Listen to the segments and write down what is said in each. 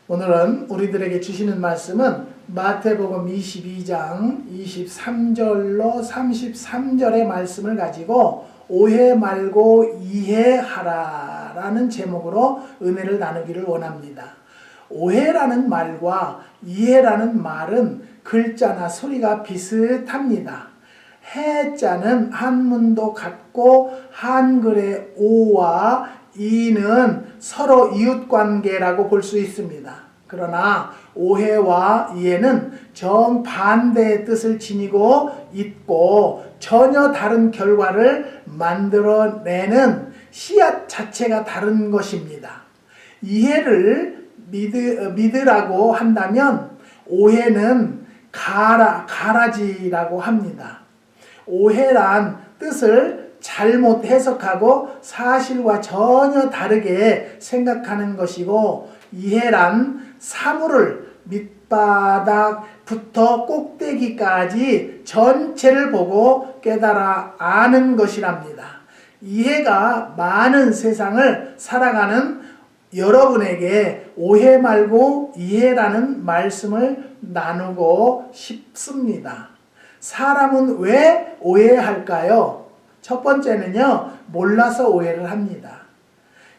오늘은 우리들에게 주시는 말씀은 마태복음 22장 23절로 33절의 말씀을 가지고 오해 말고 이해하라 라는 제목으로 은혜를 나누기를 원합니다. 오해라는 말과 이해라는 말은 글자나 소리가 비슷합니다. 해자는 한문도 같고 한글의 오와 이는 서로 이웃관계라고 볼 수 있습니다. 그러나 오해와 이해는 정반대의 뜻을 지니고 있고 전혀 다른 결과를 만들어내는 씨앗 자체가 다른 것입니다. 이해를 믿으라고 한다면 오해는 가라지라고 합니다. 오해란 뜻을 잘못 해석하고 사실과 전혀 다르게 생각하는 것이고, 이해란 사물을 밑바닥부터 꼭대기까지 전체를 보고 깨달아 아는 것이랍니다. 이해가 많은 세상을 살아가는 여러분에게 오해 말고 이해라는 말씀을 나누고 싶습니다. 사람은 왜 오해할까요? 첫 번째는요, 몰라서 오해를 합니다.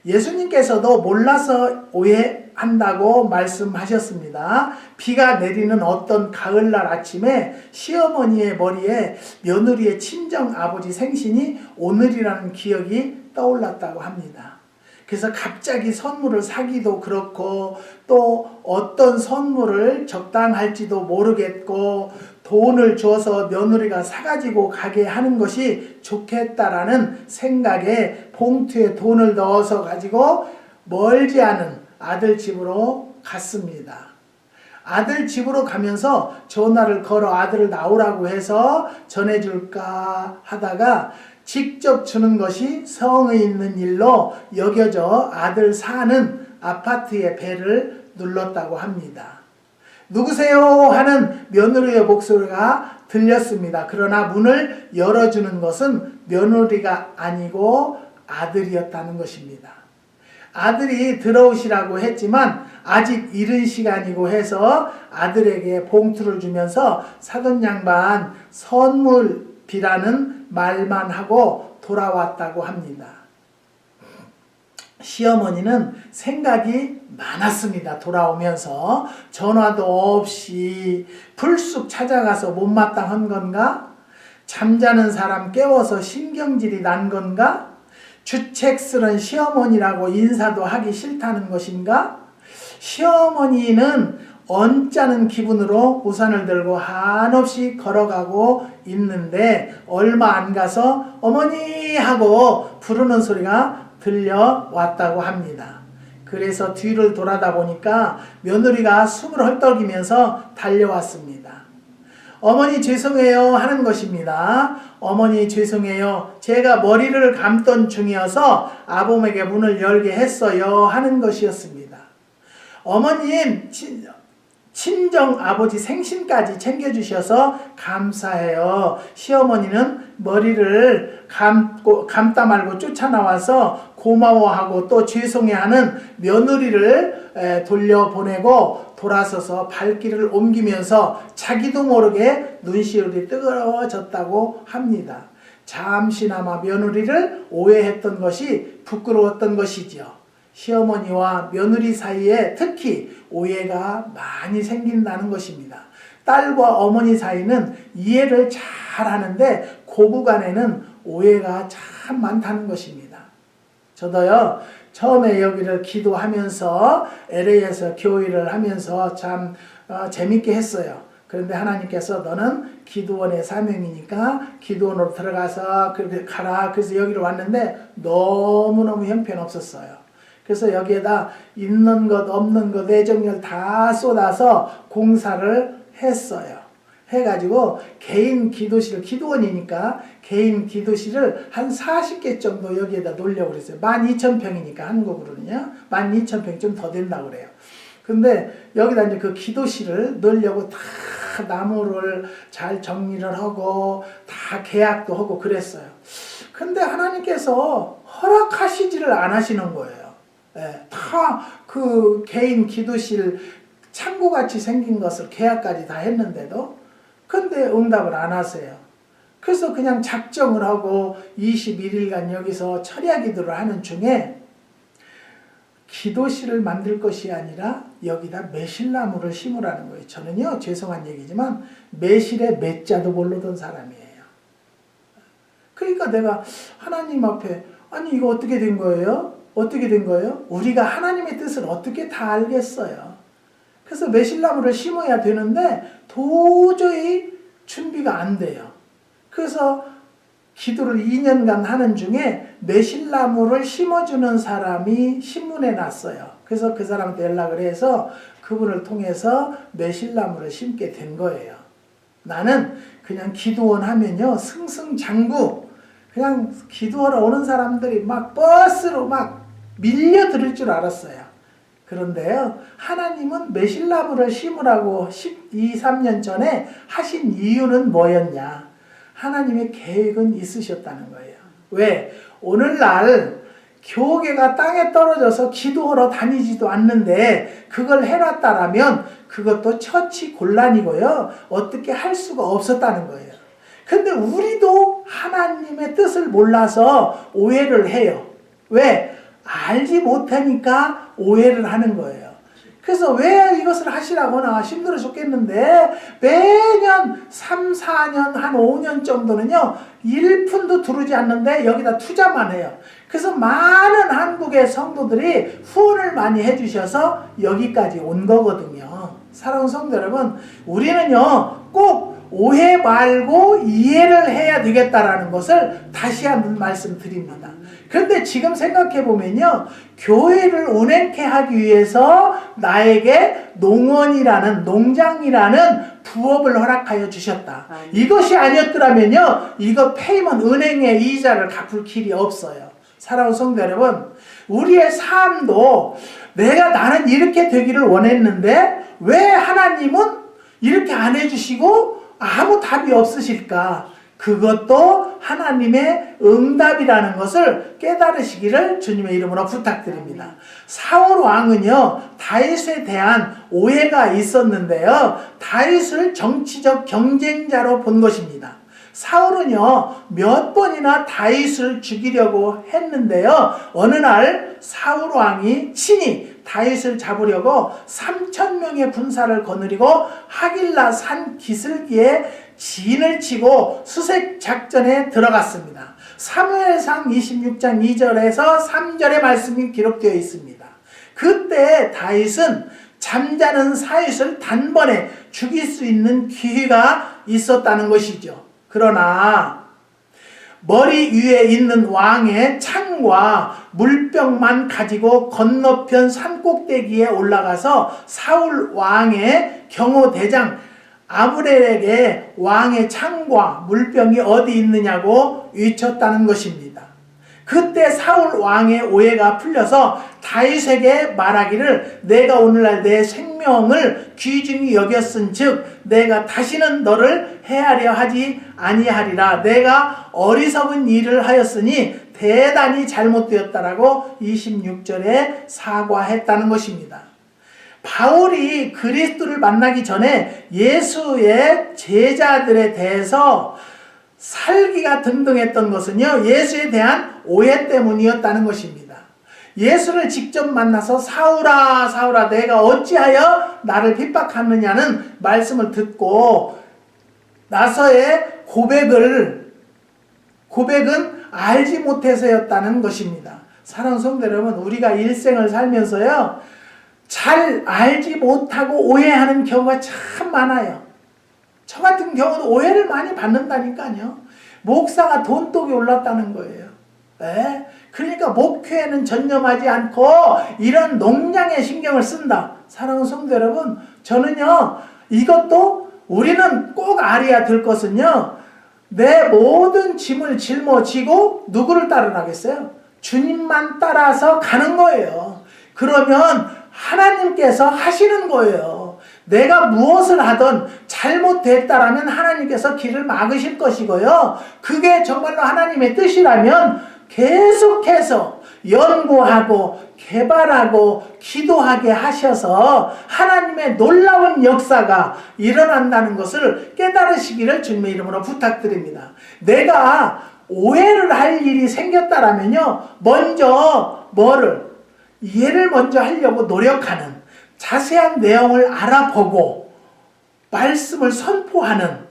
예수님께서도 몰라서 오해한다고 말씀하셨습니다. 비가 내리는 어떤 가을날 아침에 시어머니의 머리에 며느리의 친정아버지 생신이 오늘이라는 기억이 떠올랐다고 합니다. 그래서 갑자기 선물을 사기도 그렇고, 또 어떤 선물을 적당할지도 모르겠고, 돈을 줘서 며느리가 사가지고 가게 하는 것이 좋겠다라는 생각에 봉투에 돈을 넣어서 가지고 멀지 않은 아들 집으로 갔습니다. 아들 집으로 가면서 전화를 걸어 아들을 나오라고 해서 전해줄까 하다가 직접 주는 것이 성의 있는 일로 여겨져 아들 사는 아파트의 벨을 눌렀다고 합니다. 누구세요? 하는 며느리의 목소리가 들렸습니다. 그러나 문을 열어주는 것은 며느리가 아니고 아들이었다는 것입니다. 아들이 들어오시라고 했지만 아직 이른 시간이고 해서 아들에게 봉투를 주면서 사돈 양반 선물비라는 말만 하고 돌아왔다고 합니다. 시어머니는 생각이 많았습니다. 돌아오면서 전화도 없이 불쑥 찾아가서 못마땅한 건가? 잠자는 사람 깨워서 신경질이 난 건가? 주책스런 시어머니라고 인사도 하기 싫다는 것인가? 시어머니는 언짢은 기분으로 우산을 들고 한없이 걸어가고 있는데 얼마 안 가서 어머니 하고 부르는 소리가 들려왔다고 합니다. 그래서 뒤를 돌아다 보니까 며느리가 숨을 헐떡이면서 달려왔습니다. 어머니 죄송해요 하는 것입니다. 어머니 죄송해요. 제가 머리를 감던 중이어서 아범에게 문을 열게 했어요 하는 것이었습니다. 어머님 친정 아버지 생신까지 챙겨주셔서 감사해요. 시어머니는 머리를 감다 말고 쫓아나와서 고마워하고 또 죄송해하는 며느리를 돌려보내고 돌아서서 발길을 옮기면서 자기도 모르게 눈시울이 뜨거워졌다고 합니다. 잠시나마 며느리를 오해했던 것이 부끄러웠던 것이지요. 시어머니와 며느리 사이에 특히 오해가 많이 생긴다는 것입니다. 딸과 어머니 사이는 이해를 잘 하는데 고부간에는 오해가 참 많다는 것입니다. 저도요, 처음에 여기를 기도하면서 LA에서 교회를 하면서 참 재밌게 했어요. 그런데 하나님께서 너는 기도원의 사명이니까 기도원으로 들어가서 그렇게 가라. 그래서 여기로 왔는데 너무너무 형편없었어요. 그래서 여기에다 있는 것 없는 것 애정열 다 쏟아서 공사를 했어요. 해가지고 개인 기도실, 기도원이니까 개인 기도실을 한 40개 정도 여기에다 놓으려고 그랬어요. 12,000평이니까 한국으로는요. 12,000평 좀 더 된다고 그래요. 근데 여기다 이제 그 기도실을 넣으려고 다 나무를 잘 정리를 하고 다 계약도 하고 그랬어요. 근데 하나님께서 허락하시지를 않으시는 거예요. 다 그 개인 기도실 창고같이 생긴 것을 계약까지 다 했는데도 근데 응답을 안 하세요. 그래서 그냥 작정을 하고 21일간 여기서 철야 기도를 하는 중에 기도실을 만들 것이 아니라 여기다 매실나무를 심으라는 거예요. 저는요, 죄송한 얘기지만 매실의 매자도 모르던 사람이에요. 그러니까 내가 하나님 앞에 아니 이거 어떻게 된 거예요? 어떻게 된 거예요? 우리가 하나님의 뜻을 어떻게 다 알겠어요? 그래서 매실나무를 심어야 되는데 도저히 준비가 안 돼요. 그래서 기도를 2년간 하는 중에 매실나무를 심어주는 사람이 신문에 났어요. 그래서 그 사람한테 연락을 해서 그분을 통해서 매실나무를 심게 된 거예요. 나는 그냥 기도원 하면요, 승승장구 그냥 기도하러 오는 사람들이 막 버스로 막 밀려들을 줄 알았어요. 그런데요, 하나님은 매실나무를 심으라고 12, 3년 전에 하신 이유는 뭐였냐? 하나님의 계획은 있으셨다는 거예요. 왜? 오늘날 교계가 땅에 떨어져서 기도하러 다니지도 않는데 그걸 해놨다라면 그것도 처치곤란이고요. 어떻게 할 수가 없었다는 거예요. 근데 우리도 하나님의 뜻을 몰라서 오해를 해요. 왜? 알지 못하니까 오해를 하는 거예요. 그래서 왜 이것을 하시라거나 힘들어 죽겠는데 매년 3, 4년, 한 5년 정도는요 1푼도 들어오지 않는데 여기다 투자만 해요. 그래서 많은 한국의 성도들이 후원을 많이 해주셔서 여기까지 온 거거든요. 사랑하는 성도 여러분, 우리는요 꼭 오해 말고 이해를 해야 되겠다라는 것을 다시 한번 말씀드립니다. 그런데 지금 생각해보면요, 교회를 운행케 하기 위해서 나에게 농원이라는, 농장이라는 부업을 허락하여 주셨다. 이것이 아니었더라면요, 이거 페이먼 은행의 이자를 갚을 길이 없어요. 사랑하는 성도 여러분, 우리의 삶도 나는 이렇게 되기를 원했는데 왜 하나님은 이렇게 안 해주시고 아무 답이 없으실까? 그것도 하나님의 응답이라는 것을 깨달으시기를 주님의 이름으로 부탁드립니다. 사울 왕은요, 다윗에 대한 오해가 있었는데요, 다윗을 정치적 경쟁자로 본 것입니다. 사울은요, 몇 번이나 다윗을 죽이려고 했는데요, 어느 날 사울 왕이 친히 다윗을 잡으려고 3,000명의 군사를 거느리고 하길라 산 기슭기에 진을 치고 수색 작전에 들어갔습니다. 사무엘상 26장 2절에서 3절의 말씀이 기록되어 있습니다. 그때 다윗은 잠자는 사윗을 단번에 죽일 수 있는 기회가 있었다는 것이죠. 그러나 머리 위에 있는 왕의 창과 물병만 가지고 건너편 산꼭대기에 올라가서 사울 왕의 경호대장 아브넬에게 왕의 창과 물병이 어디 있느냐고 외쳤다는 것입니다. 그때 사울 왕의 오해가 풀려서 다윗에게 말하기를 내가 오늘날 내 생명을 귀중히 여겼은즉 내가 다시는 너를 해하려 하지 아니하리라. 내가 어리석은 일을 하였으니 대단히 잘못되었다라고 26절에 사과했다는 것입니다. 바울이 그리스도를 만나기 전에 예수의 제자들에 대해서 살기가 등등했던 것은요, 예수에 대한 오해 때문이었다는 것입니다. 예수를 직접 만나서 사울아 사울아 내가 어찌하여 나를 핍박하느냐는 말씀을 듣고 나서의 고백은 알지 못해서였다는 것입니다. 사랑하는 성도 여러분, 우리가 일생을 살면서요 잘 알지 못하고 오해하는 경우가 참 많아요. 저 같은 경우도 오해를 많이 받는다니까요. 목사가 돈독이 올랐다는 거예요. 네? 그러니까 목회에는 전념하지 않고 이런 농량에 신경을 쓴다. 사랑하는 성도 여러분, 저는요 이것도 우리는 꼭 알아야 될 것은요, 내 모든 짐을 짊어지고 누구를 따르라겠어요? 주님만 따라서 가는 거예요. 그러면 하나님께서 하시는 거예요. 내가 무엇을 하든 잘못됐다라면 하나님께서 길을 막으실 것이고요. 그게 정말로 하나님의 뜻이라면 계속해서 연구하고 개발하고 기도하게 하셔서 하나님의 놀라운 역사가 일어난다는 것을 깨달으시기를 주님의 이름으로 부탁드립니다. 내가 오해를 할 일이 생겼다라면요, 먼저 이해를 먼저 하려고 노력하는, 자세한 내용을 알아보고 말씀을 선포하는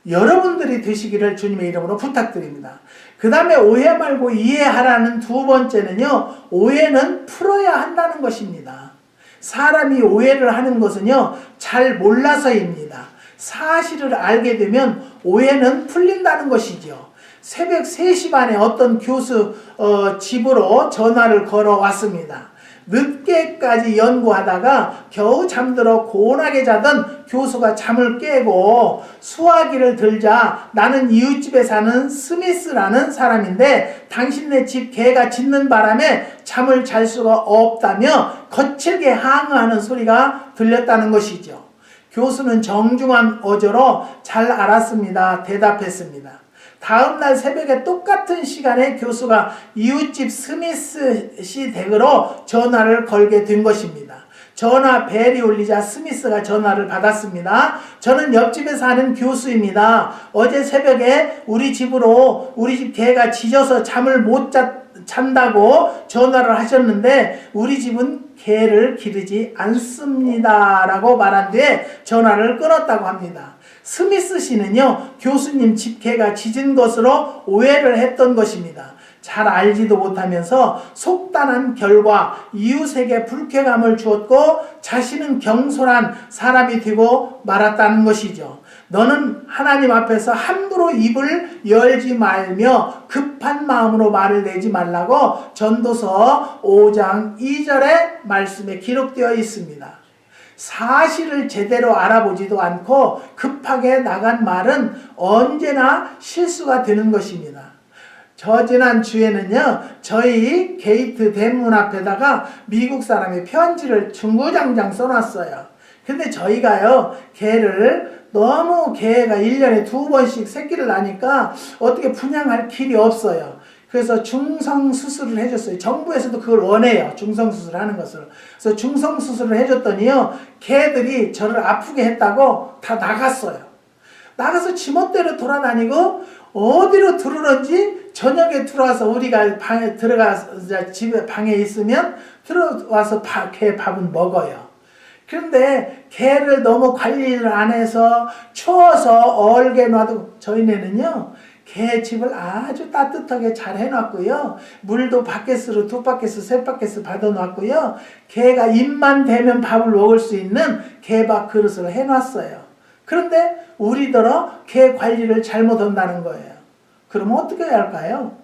여러분들이 되시기를 주님의 이름으로 부탁드립니다. 그 다음에 오해 말고 이해하라는 두 번째는요, 오해는 풀어야 한다는 것입니다. 사람이 오해를 하는 것은요, 잘 몰라서입니다. 사실을 알게 되면 오해는 풀린다는 것이죠. 새벽 3시 반에 어떤 교수 집으로 전화를 걸어왔습니다. 늦게까지 연구하다가 겨우 잠들어 고운하게 자던 교수가 잠을 깨고 수화기를 들자, 나는 이웃집에 사는 스미스라는 사람인데 당신네 집 개가 짖는 바람에 잠을 잘 수가 없다며 거칠게 항의하는 소리가 들렸다는 것이죠. 교수는 정중한 어조로 잘 알았습니다 대답했습니다. 다음날 새벽에 똑같은 시간에 교수가 이웃집 스미스 씨 댁으로 전화를 걸게 된 것입니다. 전화 벨이 울리자 스미스가 전화를 받았습니다. 저는 옆집에 사는 교수입니다. 어제 새벽에 우리 집 개가 짖어서 잠을 못 잔다고 전화를 하셨는데 우리 집은 개를 기르지 않습니다 라고 말한 뒤에 전화를 끊었다고 합니다. 스미스 씨는요, 교수님 집 개가 짖은 것으로 오해를 했던 것입니다. 잘 알지도 못하면서 속단한 결과 이웃에게 불쾌감을 주었고 자신은 경솔한 사람이 되고 말았다는 것이죠. 너는 하나님 앞에서 함부로 입을 열지 말며 급한 마음으로 말을 내지 말라고 전도서 5장 2절의 말씀에 기록되어 있습니다. 사실을 제대로 알아보지도 않고 급하게 나간 말은 언제나 실수가 되는 것입니다. 지난 주에는요, 저희 게이트 대문 앞에다가 미국 사람이 편지를 중구장장 써놨어요. 근데 저희가요, 너무 개가 1년에 2번씩 새끼를 낳으니까 어떻게 분양할 길이 없어요. 그래서 중성수술을 해줬어요. 정부에서도 그걸 원해요. 중성수술을 하는 것을. 그래서 중성수술을 해줬더니요, 개들이 저를 아프게 했다고 다 나갔어요. 나가서 지멋대로 돌아다니고 어디로 들어오는지 저녁에 들어와서 우리가 방에 들어가서 집에 방에 있으면 들어와서 개 밥은 먹어요. 그런데 개를 너무 관리를 안 해서 추워서 얼게 놔두고, 저희네는요, 개 집을 아주 따뜻하게 잘 해놨고요. 물도 바켓으로 2바켓을 3바켓을 받아놨고요. 개가 입만 대면 밥을 먹을 수 있는 개밥 그릇을 해놨어요. 그런데 우리더러 개 관리를 잘못한다는 거예요. 그러면 어떻게 해야 할까요?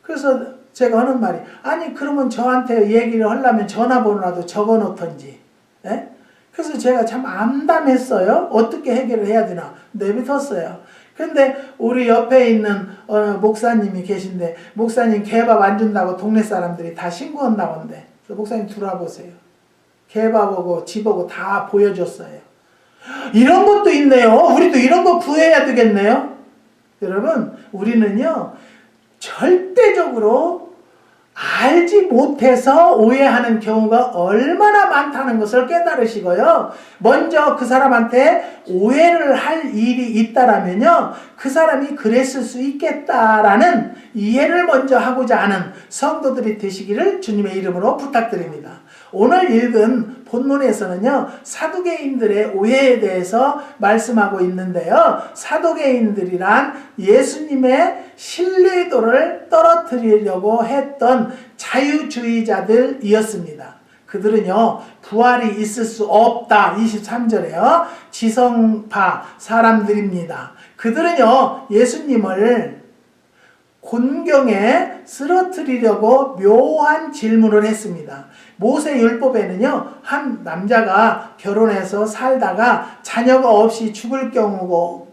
그래서 제가 하는 말이, 아니 그러면 저한테 얘기를 하려면 전화번호라도 적어놓던지. 예? 그래서 제가 참 암담했어요. 어떻게 해결을 해야 되나 내비뒀어요. 근데 우리 옆에 있는 목사님이 계신데, 목사님 개밥 안 준다고 동네 사람들이 다 신고한다고 한대. 그래서 목사님 들어와 보세요. 개밥하고 집하고 다 보여줬어요. 이런 것도 있네요. 우리도 이런 거 구해야 되겠네요. 여러분, 우리는요, 절대적으로 알지 못해서 오해하는 경우가 얼마나 많다는 것을 깨달으시고요. 먼저 그 사람한테 오해를 할 일이 있다라면요, 그 사람이 그랬을 수 있겠다라는 이해를 먼저 하고자 하는 성도들이 되시기를 주님의 이름으로 부탁드립니다. 오늘 읽은 본문에서는요, 사두개인들의 오해에 대해서 말씀하고 있는데요, 사두개인들이란 예수님의 신뢰도를 떨어뜨리려고 했던 자유주의자들이었습니다. 그들은요, 부활이 있을 수 없다 23절에요 지성파 사람들입니다. 그들은요, 예수님을 곤경에 쓰러뜨리려고 묘한 질문을 했습니다. 모세율법에는요, 한 남자가 결혼해서 살다가 자녀가 없이 죽을 경우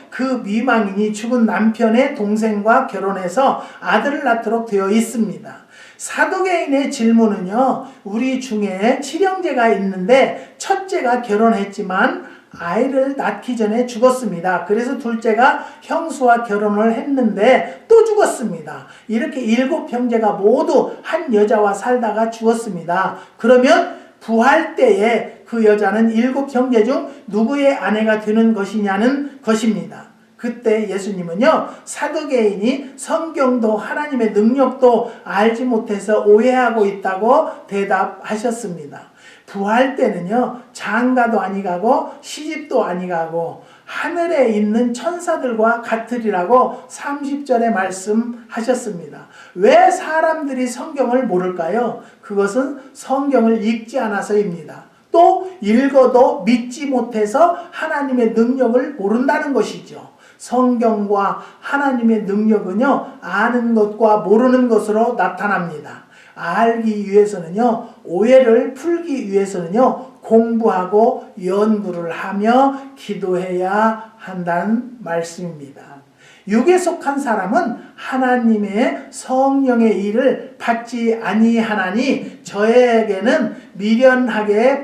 그 미망인이 죽은 남편의 동생과 결혼해서 아들을 낳도록 되어 있습니다. 사두개인의 질문은요, 우리 중에 칠형제가 있는데 첫째가 결혼했지만 아이를 낳기 전에 죽었습니다. 그래서 둘째가 형수와 결혼을 했는데 또 죽었습니다. 이렇게 7 형제가 모두 한 여자와 살다가 죽었습니다. 그러면 부활 때에 그 여자는 7 형제 중 누구의 아내가 되는 것이냐는 것입니다. 그때 예수님은요, 사두개인이 성경도 하나님의 능력도 알지 못해서 오해하고 있다고 대답하셨습니다. 부활 때는요, 장가도 아니 가고 시집도 아니 가고 하늘에 있는 천사들과 같으리라고 30절에 말씀하셨습니다. 왜 사람들이 성경을 모를까요? 그것은 성경을 읽지 않아서입니다. 또 읽어도 믿지 못해서 하나님의 능력을 모른다는 것이죠. 성경과 하나님의 능력은요, 아는 것과 모르는 것으로 나타납니다. 알기 위해서는요, 오해를 풀기 위해서는요, 공부하고 연구를 하며 기도해야 한다는 말씀입니다. 육에 속한 사람은 하나님의 성령의 일을 받지 아니하나니 저에게는 미련하게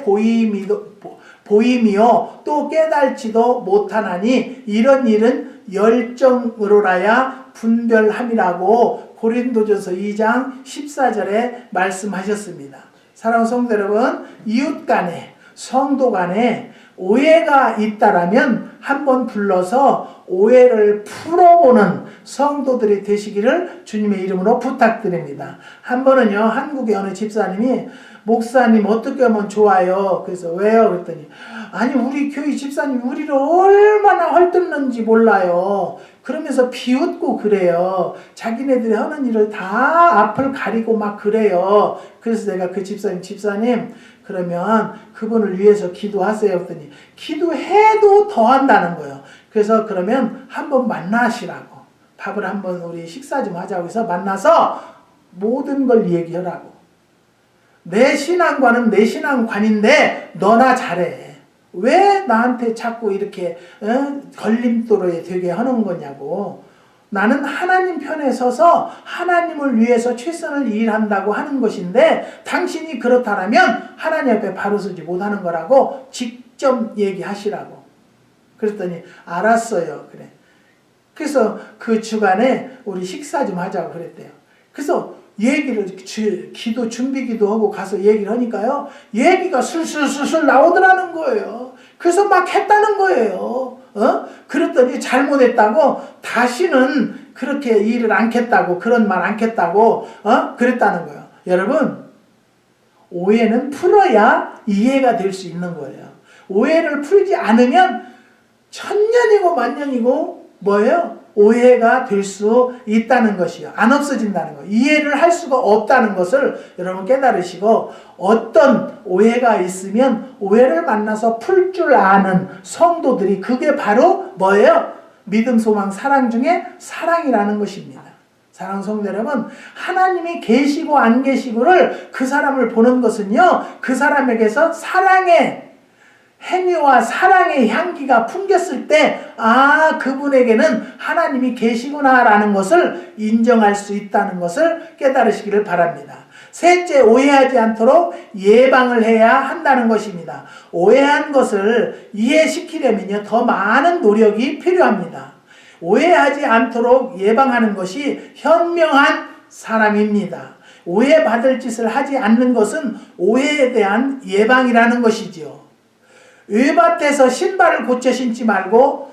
보임이요 또 깨달지도 못하나니 이런 일은 열정으로라야 분별함이라고 고린도전서 2장 14절에 말씀하셨습니다. 사랑하는 성도 여러분, 이웃 간에 성도 간에 오해가 있다라면 한번 불러서 오해를 풀어보는 성도들이 되시기를 주님의 이름으로 부탁드립니다. 한 번은요, 한국의 어느 집사님이 목사님 어떻게 하면 좋아요? 그래서 왜요? 그랬더니 아니 우리 교회 집사님 우리를 얼마나 헐뜯는지 몰라요. 그러면서 비웃고 그래요. 자기네들이 하는 일을 다 앞을 가리고 막 그래요. 그래서 내가 그 집사님 그러면 그분을 위해서 기도하세요. 그랬더니 기도해도 더 한다는 거예요. 그래서 그러면 한번 만나시라고, 밥을 한번 우리 식사 좀 하자고 해서 만나서 모든 걸 얘기하라고. 내 신앙관은 내 신앙관인데 너나 잘해. 왜 나한테 자꾸 이렇게 걸림돌에 되게 하는 거냐고. 나는 하나님 편에 서서 하나님을 위해서 최선을 일한다고 하는 것인데 당신이 그렇다면 하나님 앞에 바로 서지 못하는 거라고 직접 얘기하시라고. 그랬더니 알았어요. 그래. 그래서 그 주간에 우리 식사 좀 하자고 그랬대요. 그래서 얘기를 기도 준비 기도하고 가서 얘기를 하니까요, 얘기가 술술술술 나오더라는 거예요. 그래서 막 했다는 거예요. 그랬더니 잘못했다고 다시는 그렇게 일을 않겠다고, 그런 말 않겠다고 그랬다는 거예요. 여러분, 오해는 풀어야 이해가 될 수 있는 거예요. 오해를 풀지 않으면 천년이고 만년이고 뭐예요? 오해가 될 수 있다는 것이요. 안 없어진다는 거. 이해를 할 수가 없다는 것을 여러분 깨달으시고, 어떤 오해가 있으면 오해를 만나서 풀 줄 아는 성도들이 그게 바로 뭐예요? 믿음, 소망, 사랑 중에 사랑이라는 것입니다. 사랑하는 성도 여러분, 하나님이 계시고 안 계시고를 그 사람을 보는 것은요, 그 사람에게서 사랑의 행위와 사랑의 향기가 풍겼을 때, 아, 그분에게는 하나님이 계시구나라는 것을 인정할 수 있다는 것을 깨달으시기를 바랍니다. 셋째, 오해하지 않도록 예방을 해야 한다는 것입니다. 오해한 것을 이해시키려면요, 더 많은 노력이 필요합니다. 오해하지 않도록 예방하는 것이 현명한 사람입니다. 오해받을 짓을 하지 않는 것은 오해에 대한 예방이라는 것이지요. 외밭에서 신발을 고쳐 신지 말고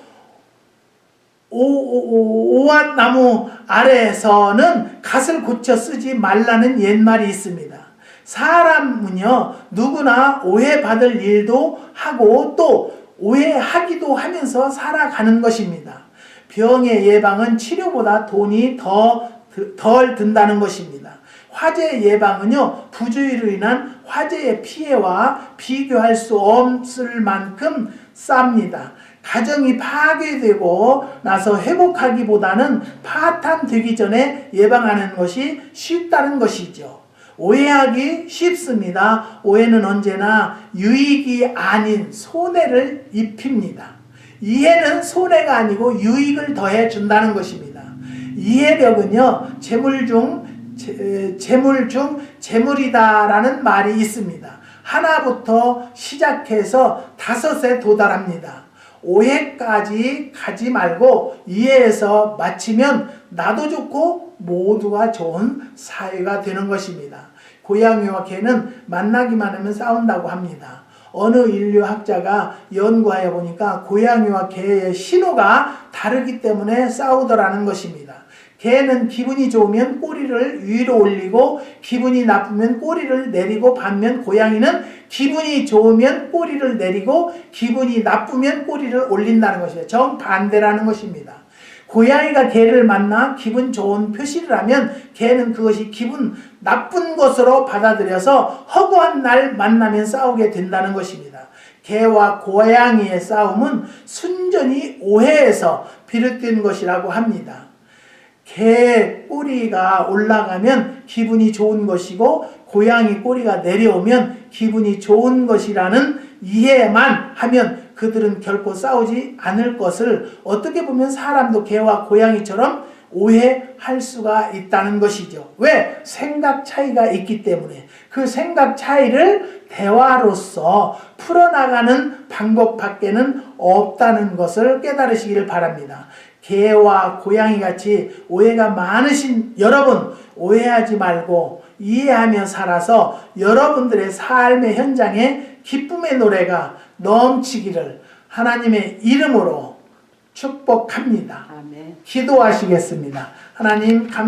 오왑나무 아래에서는 갓을 고쳐 쓰지 말라는 옛말이 있습니다. 사람은요, 누구나 오해받을 일도 하고 또 오해하기도 하면서 살아가는 것입니다. 병의 예방은 치료보다 돈이 덜 든다는 것입니다. 화재 예방은요, 부주의로 인한 화재의 피해와 비교할 수 없을 만큼 쌉니다. 가정이 파괴되고 나서 회복하기보다는 파탄되기 전에 예방하는 것이 쉽다는 것이죠. 오해하기 쉽습니다. 오해는 언제나 유익이 아닌 손해를 입힙니다. 이해는 손해가 아니고 유익을 더해 준다는 것입니다. 이해력은요, 재물 중 재물이다라는 말이 있습니다. 하나부터 시작해서 5에 도달합니다. 오해까지 가지 말고 이해해서 마치면 나도 좋고 모두가 좋은 사회가 되는 것입니다. 고양이와 개는 만나기만 하면 싸운다고 합니다. 어느 인류학자가 연구하여 보니까 고양이와 개의 신호가 다르기 때문에 싸우더라는 것입니다. 개는 기분이 좋으면 꼬리를 위로 올리고 기분이 나쁘면 꼬리를 내리고, 반면 고양이는 기분이 좋으면 꼬리를 내리고 기분이 나쁘면 꼬리를 올린다는 것이에요. 정반대라는 것입니다. 고양이가 개를 만나 기분 좋은 표시를 하면 개는 그것이 기분 나쁜 것으로 받아들여서 허구한 날 만나면 싸우게 된다는 것입니다. 개와 고양이의 싸움은 순전히 오해에서 비롯된 것이라고 합니다. 개 꼬리가 올라가면 기분이 좋은 것이고 고양이 꼬리가 내려오면 기분이 좋은 것이라는 이해만 하면 그들은 결코 싸우지 않을 것을 어떻게 보면 사람도 개와 고양이처럼 오해할 수가 있다는 것이죠. 왜? 생각 차이가 있기 때문에. 그 생각 차이를 대화로서 풀어나가는 방법밖에는 없다는 것을 깨달으시기를 바랍니다. 개와 고양이 같이 오해가 많으신 여러분, 오해하지 말고 이해하며 살아서 여러분들의 삶의 현장에 기쁨의 노래가 넘치기를 하나님의 이름으로 축복합니다. 아멘. 기도하시겠습니다. 하나님 감사합니다.